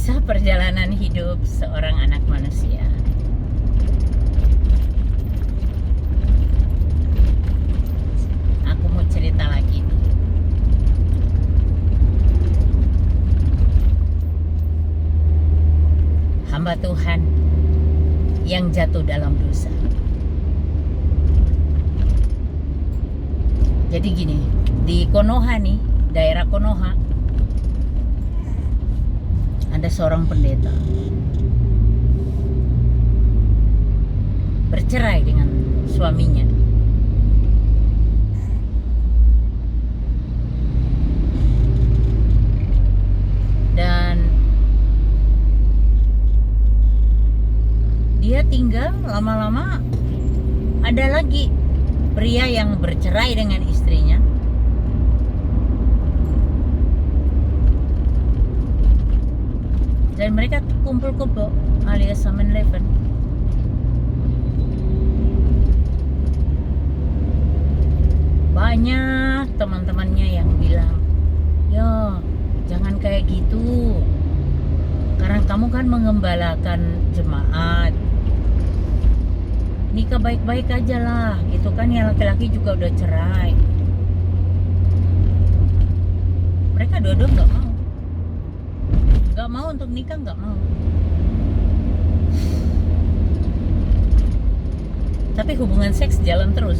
Kisah perjalanan hidup seorang anak manusia. Aku mau cerita lagi nih. Hamba Tuhan yang jatuh dalam dosa. Jadi gini, di Konoha nih, daerah Konoha, ada seorang pendeta bercerai dengan suaminya. Dan dia tinggal lama-lama ada lagi pria yang bercerai dengan istrinya. Dan mereka kumpul-kumpul alias 7-Eleven. Banyak teman-temannya yang bilang, "Yo, jangan kayak gitu. Karena kamu kan mengembalakan jemaat. Nikah baik-baik aja lah, gitu kan, ya laki-laki juga udah cerai." Mereka dua-dua nggak mau untuk nikah, nggak mau. Tapi hubungan seks jalan terus.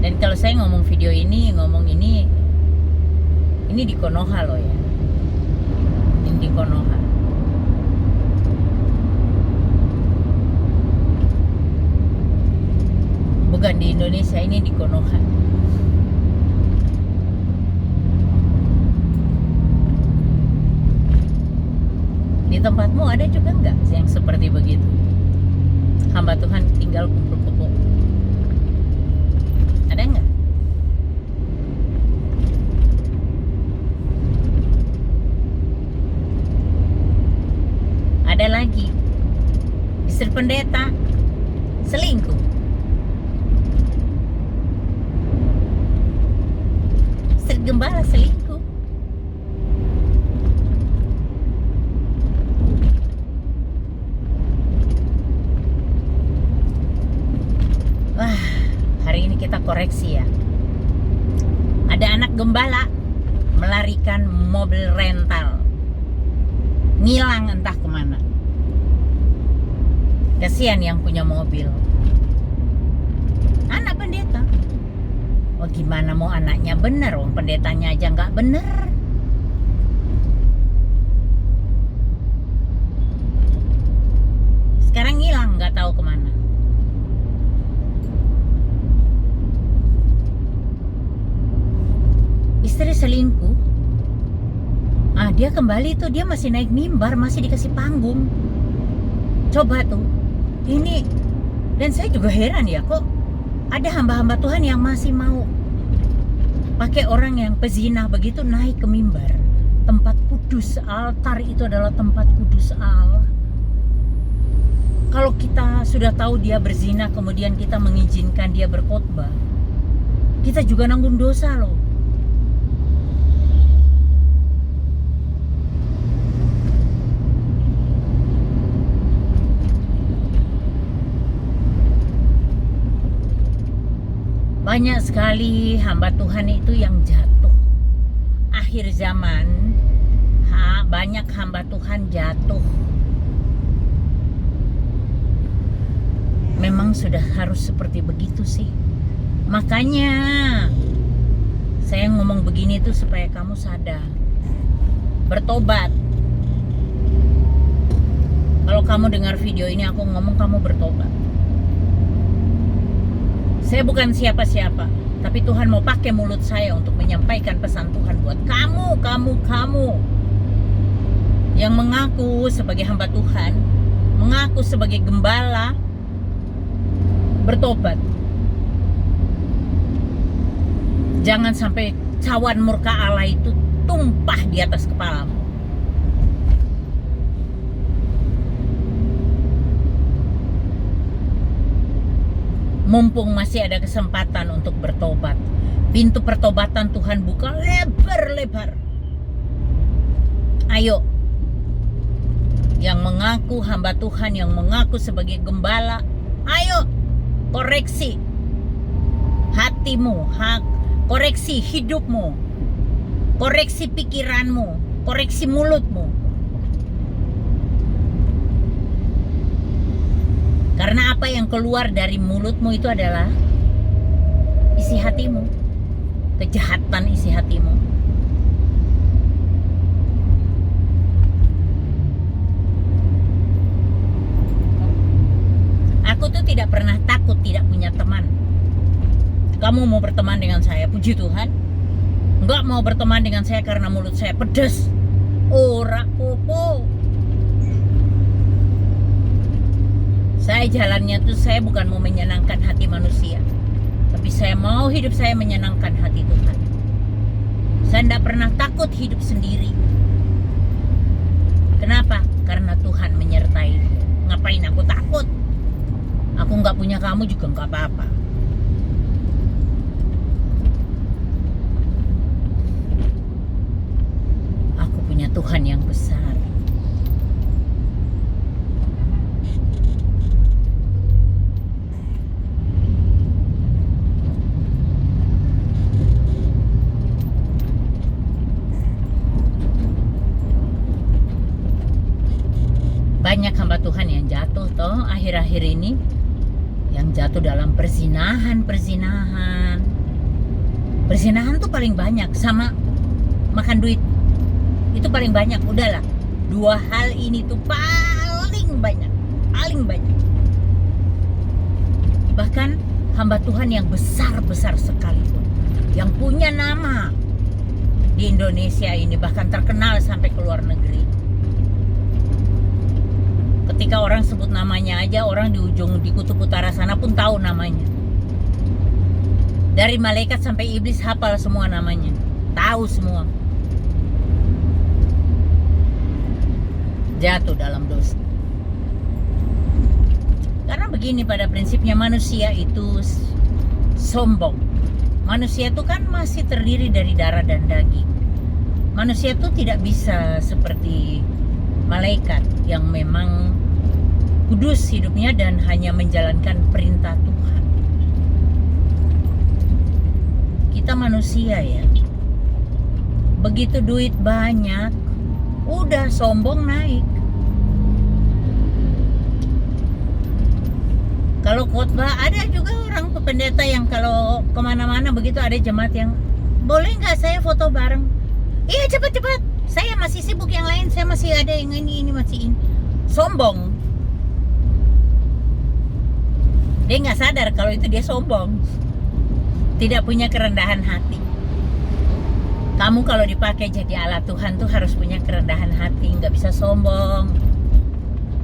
Dan kalau saya ngomong ini di Konoha loh ya. Ini di Konoha. Bukan di Indonesia, ini di Konoha. Di tempatmu ada juga nggak yang seperti begitu? Hamba Tuhan tinggal kumpul-kumpul. Ada nggak? Ada lagi, istri pendeta selingkuh. Istri gembala selingkuh. Wah, hari ini kita koreksi ya. Ada anak gembala melarikan mobil rental, ngilang entah kemana. Kasihan yang punya mobil. Anak pendeta. Oh, gimana mau anaknya bener, wong pendetanya aja nggak bener. Sekarang hilang, nggak tahu kemana. Istri selingkuh. Dia kembali tuh, dia masih naik mimbar, masih dikasih panggung. Coba tuh, ini. Dan saya juga heran ya, kok ada hamba-hamba Tuhan yang masih mau pakai orang yang pezina begitu naik ke mimbar. Tempat kudus, altar itu adalah tempat kudus Allah. Kalau kita sudah tahu dia berzina, kemudian kita mengizinkan dia berkhotbah, kita juga nanggung dosa loh. Banyak sekali hamba Tuhan itu yang jatuh. Akhir zaman, banyak hamba Tuhan jatuh. Memang sudah harus seperti begitu sih. Makanya saya ngomong begini tuh supaya kamu sadar. Bertobat. Kalau kamu dengar video ini aku ngomong, kamu bertobat. Saya bukan siapa-siapa, tapi Tuhan mau pakai mulut saya untuk menyampaikan pesan Tuhan buat kamu yang mengaku sebagai hamba Tuhan, mengaku sebagai gembala. Bertobat. Jangan sampai cawan murka Allah itu tumpah di atas kepalamu. Mumpung masih ada kesempatan untuk bertobat. Pintu pertobatan Tuhan buka lebar-lebar. Ayo, yang mengaku hamba Tuhan, yang mengaku sebagai gembala, ayo koreksi hatimu, koreksi hidupmu, koreksi pikiranmu, koreksi mulutmu. Karena apa yang keluar dari mulutmu itu adalah isi hatimu, kejahatan isi hatimu. Aku tuh tidak pernah takut tidak punya teman. Kamu mau berteman dengan saya, puji Tuhan. Enggak mau berteman dengan saya karena mulut saya pedas. Ora popo. Saya jalannya tuh, saya bukan mau menyenangkan hati manusia, tapi saya mau hidup saya menyenangkan hati Tuhan. Saya tidak pernah takut hidup sendiri. Kenapa? Karena Tuhan menyertai. Ngapain aku takut? Aku nggak punya kamu juga nggak apa-apa. Aku punya Tuhan yang besar. Banyak hamba Tuhan yang jatuh toh akhir-akhir ini, yang jatuh dalam perzinahan tuh paling banyak, sama makan duit itu paling banyak. Udahlah, dua hal ini tuh paling banyak. Bahkan hamba Tuhan yang besar sekalipun, yang punya nama di Indonesia ini, bahkan terkenal sampai ke luar negeri, ketika orang sebut namanya aja, orang di ujung di kutub utara sana pun tahu namanya. Dari malaikat sampai iblis hafal semua namanya, tahu semua. Jatuh dalam dosa. Karena begini, pada prinsipnya manusia itu sombong. Manusia itu kan masih terdiri dari darah dan daging. Manusia itu tidak bisa seperti malaikat yang memang kudus hidupnya dan hanya menjalankan perintah Tuhan. Kita manusia ya, begitu duit banyak, udah sombong naik. Kalau khotbah, ada juga orang pendeta yang kalau kemana-mana begitu ada jemaat yang, boleh nggak saya foto bareng? Iya cepat-cepat, saya masih sibuk yang lain, saya masih ada yang ini masih ini. Sombong. Dia nggak sadar kalau itu dia sombong, tidak punya kerendahan hati. Kamu kalau dipakai jadi alat Tuhan tuh harus punya kerendahan hati, nggak bisa sombong.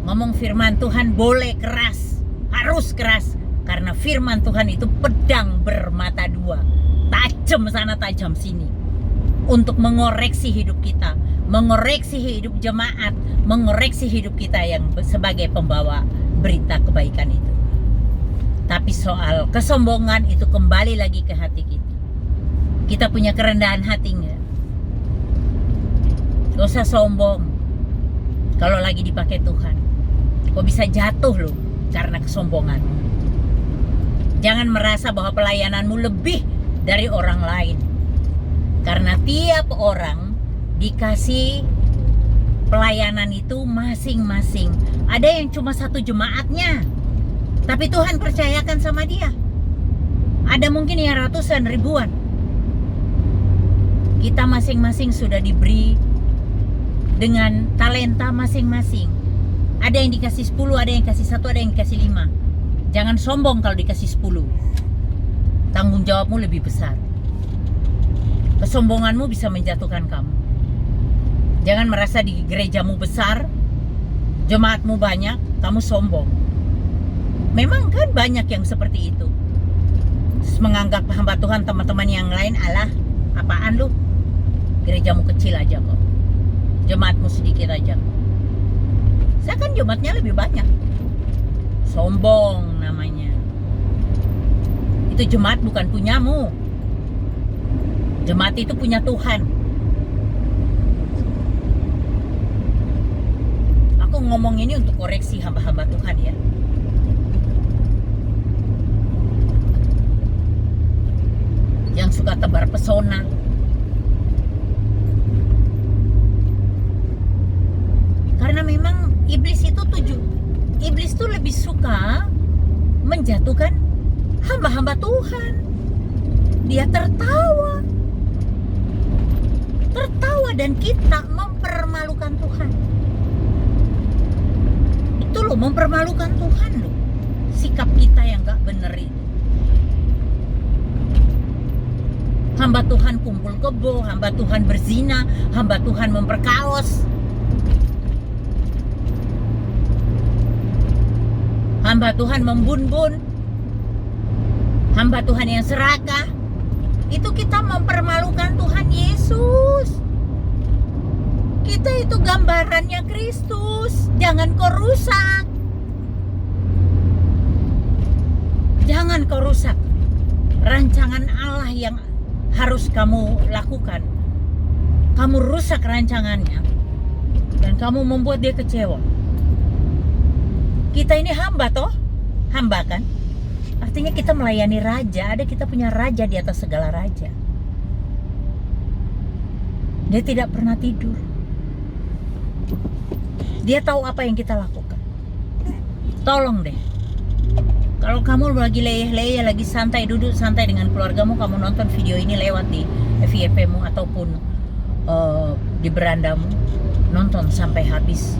Ngomong firman Tuhan boleh keras, harus keras, karena firman Tuhan itu pedang bermata dua, tajam sana tajam sini, untuk mengoreksi hidup kita, mengoreksi hidup jemaat, mengoreksi hidup kita yang sebagai pembawa berita kebaikan itu. Tapi soal kesombongan itu kembali lagi ke hati kita. Kita punya kerendahan hati nggak? Gak usah sombong. Kalau lagi dipakai Tuhan, kok bisa jatuh loh karena kesombonganmu. Jangan merasa bahwa pelayananmu lebih dari orang lain. Karena tiap orang dikasih pelayanan itu masing-masing. Ada yang cuma satu jemaatnya, tapi Tuhan percayakan sama dia. Ada mungkin yang ratusan, ribuan. Kita masing-masing sudah diberi dengan talenta masing-masing. Ada yang dikasih 10, ada yang dikasih 1, ada yang dikasih 5. Jangan sombong kalau dikasih 10. Tanggung jawabmu lebih besar. Kesombonganmu bisa menjatuhkan kamu. Jangan merasa di gerejamu besar, jemaatmu banyak, kamu sombong. Memang kan banyak yang seperti itu. Terus menganggap hamba Tuhan teman-teman yang lain, alah, apaan lu? Gerejamu kecil aja kok. Jemaatmu sedikit aja. Saya kan jemaatnya lebih banyak. Sombong namanya. Itu jemaat bukan punyamu. Jemaat itu punya Tuhan. Aku ngomong ini untuk koreksi hamba-hamba Tuhan ya. Yang suka tebar pesona. Karena memang iblis itu iblis itu lebih suka menjatuhkan hamba-hamba Tuhan. Dia tertawa dan kita mempermalukan Tuhan. Itu loh, mempermalukan Tuhan loh. Sikap kita yang gak bener itu. Hamba Tuhan kumpul kebo, hamba Tuhan berzina, hamba Tuhan memperkaos, hamba Tuhan membun-bun, hamba Tuhan yang serakah. Itu kita mempermalukan Tuhan Yesus. Kita itu gambarannya Kristus. Jangan kau rusak. Jangan kau rusak rancangan Allah yang harus kamu lakukan. Kamu rusak rancangannya dan kamu membuat dia kecewa. Kita ini hamba toh? Hamba kan? Artinya kita melayani raja. Kita punya raja di atas segala raja. Dia tidak pernah tidur. Dia tahu apa yang kita lakukan. Tolong deh, kalau kamu lagi leyeh-leyeh, lagi santai, duduk santai dengan keluargamu, kamu nonton video ini lewat di FYP-mu ataupun di berandamu, nonton sampai habis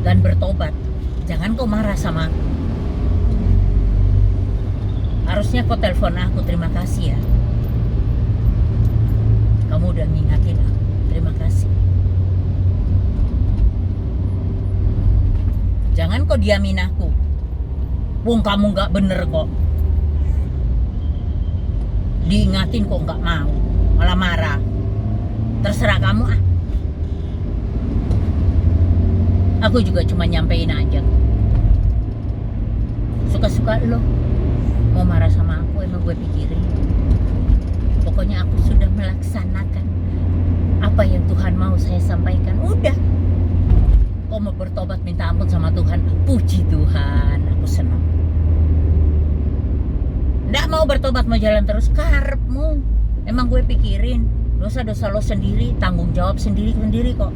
dan bertobat. Jangan kau marah sama aku. Harusnya kau telepon aku, terima kasih ya. Kamu udah ngingatin aku, terima kasih. Jangan kau diamin aku. Wong kamu gak bener kok. Diingatin kok gak mau, malah marah. Terserah kamu ah. Aku juga cuma nyampein aja. Suka-suka lo. Mau marah sama aku, emang gue pikirin. Pokoknya aku sudah melaksanakan apa yang Tuhan mau saya sampaikan. Udah. Kau mau bertobat minta ampun sama Tuhan, puji Tuhan, aku senang. Nggak mau bertobat, mau jalan terus, karepmu. Emang gue pikirin dosa-dosa lo sendiri, tanggung jawab sendiri kok.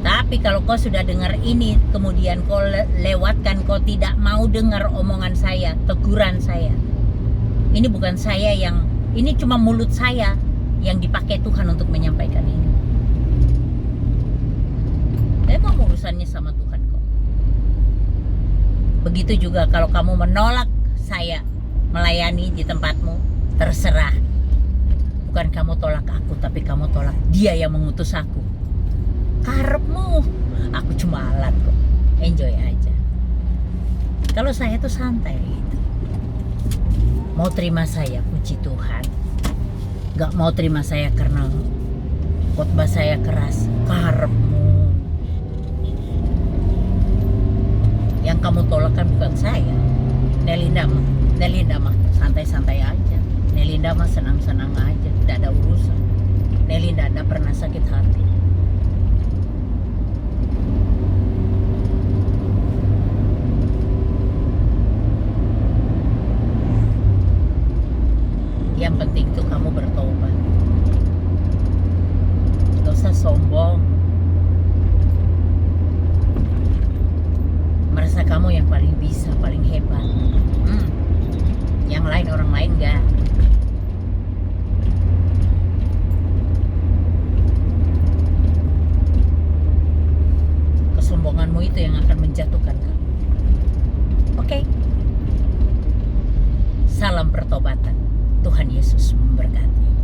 Tapi kalau kau sudah dengar ini, kemudian kau lewatkan, kau tidak mau dengar omongan saya, teguran saya. Ini bukan saya yang, ini cuma mulut saya yang dipakai Tuhan untuk menyampaikan ini. Emang urusannya sama Tuhan kok. Begitu juga kalau kamu menolak saya melayani di tempatmu, terserah. Bukan kamu tolak aku, tapi kamu tolak dia yang mengutus aku. Karepmu, aku cuma alat kok. Enjoy aja. Kalau saya tuh santai gitu. Mau terima saya, puji Tuhan. Gak mau terima saya karena khotbah saya keras, karepmu. Yang kamu tolak kan bukan saya. Nelinda mah santai-santai aja. Nelinda mah senang-senang aja, tidak ada urusan. Nelinda tidak pernah sakit hati. Yang penting tuh kamu bertobat. Gak usah sombong. Merasa kamu yang paling bisa, paling hebat. Yang lain, orang lain enggak. Kesombonganmu itu yang akan menjatuhkan kamu. Oke. Salam pertobatan. Tuhan Yesus memberkati.